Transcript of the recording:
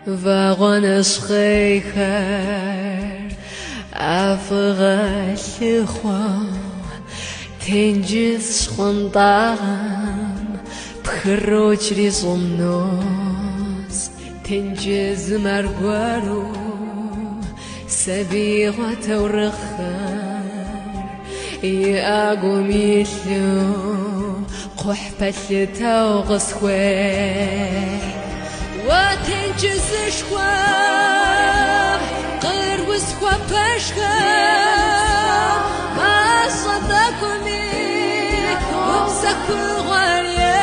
Vağana şxeyxer Afğallıxam Tengiz şxondağam Pxırroçri zomnoz Tengiz merguaru Sabiğa tevrxar Iagumillu Qohpallı tavğısxwer وتنجز شخوا قروس خوا بشخا ما صدقني وبسكو غالية